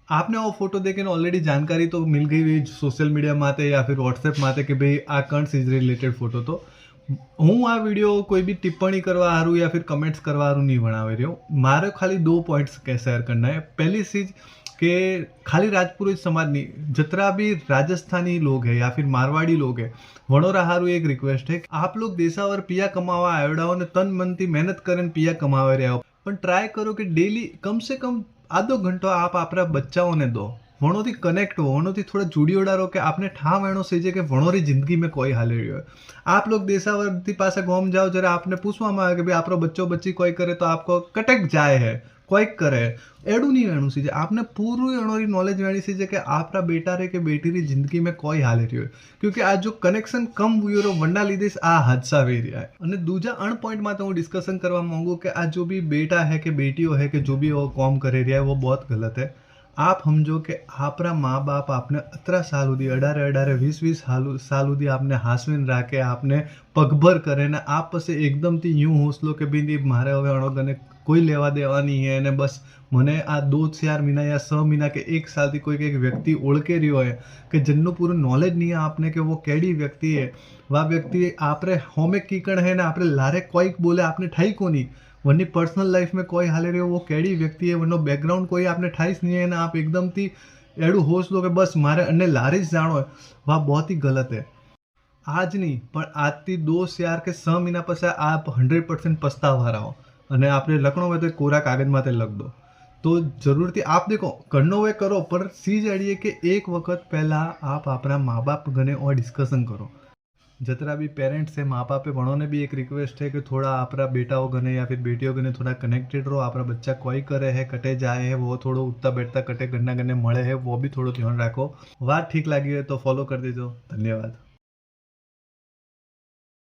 आपने वो फोटो देखे ऑलरेडी जानकारी तो मिल गई हुई सोशल मीडिया माते या फिर व्हाट्सएप माते कि भाई आ कंस इज रिलेटेड फोटो तो હું આ વિડીયો કોઈ બી ટિપ્પણી કરવા હારું या फिर कमेंट्स કરવા હારું નહીં બનાવી રહ્યો મારે ખાલી दो पॉइंट्स के शेयर करना है। पहली चीज कि खाली राजपुरोहित समाज नहीं जितना भी राजस्थानी लोग हैं या फिर मारवाड़ी लोग हैं वणोरा हारू एक रिक्वेस्ट है आप लोग देशावर पिया कमावा आयोडा हो ने तन मन थी मेहनत करीने पिया कमावा रह्या हो पण ट्राय करो कि डेली कम से कम आधो घंटो आप आपरा बच्चाओने दो वणोथी कनेक्ट हो वणोथी थोड़ा जुड़ियोड़ा रहो कि आपने ठाम एनो सेजे कि वणोरी जिंदगी में कोई हाले रह्यो है। आप लोग देशावरथी पासे गोम जाओ जरा आपने पूछवामां आवे कि भाई आपरो बच्चो बच्ची कोई करे तो आपको कटक जाए है कोई करे एडू नहीं वेणु सीजे आपने पूरी एनोरी नॉलेज वेणी सीजे कि आपरा बेटा रे के बेटी री जिंदगी में कोई हाले रह्यो है क्योंकि आज जो कनेक्शन कम हुयो रो वंडा लीधे आ हादसा वे रह्या है। अने दूजा अण पॉइंट माटे हूँ डिस्कशन करवा मांगू कि आज जो भी बेटा है कि बेटियों है कि जो भी वो कॉम करे रह्या है वो बहुत गलत है। आप समझो कि आपरा माँ बाप आपने 18 साल सुधी 18 20 साल सुधी आपने हासवीने राखे आपने पगभर करे ने आप पछी एकदम थी यूं होसलो कि भाई मारे हवे अणोगने कोई लेवा देवा नहीं है ने बस मने आ 2-4 महीना या 6 महीना के 1 साल थी कोई एक व्यक्ति ओळखे रह्यो है कि जेनु पूરું नॉलेज नहीं है आपने कि वो केड़ी व्यक्ति है वा व्यक्ति आपरे होमे कीकण है ने आपरे लारे कोई बोले आपने ठाई कोनी वनी पर्सनल लाइफ में कोई हाले रह्यो वो केड़ी व्यक्ति है वनो बैकग्राउंड कोई आपने ठाईस नहीं है ना आप एकदम थी एडू होश लो कि बस मारे अन्य लारीज जानो है वह बहुत ही गलत है। आज नहीं पर आज थी 2-4 के 6 महीना पछी आप 100% पछतावा रहो અને આપણે લખણો હોય તો કોરા કાગજ માથે લખ દો તો જરૂરથી आप देखो करनो वे करो पर सीज अड़िए कि एक वक्त पहला आप अपना माँ बाप गने और डिस्कशन करो जितना भी पेरेंट्स है माँ बाप है वणों भी एक रिक्वेस्ट है कि थोड़ा अपना बेटाओं गने या फिर बेटियों गने थोड़ा कनेक्टेड रहो अपना बच्चा कोई करे है कटे जाए है वो थोड़ा उठता बैठता कटे गन्ना गने मळे है वो भी थोड़ा ध्यान रखो। बात ठीक लगी है तो फॉलो कर दीजिए। धन्यवाद।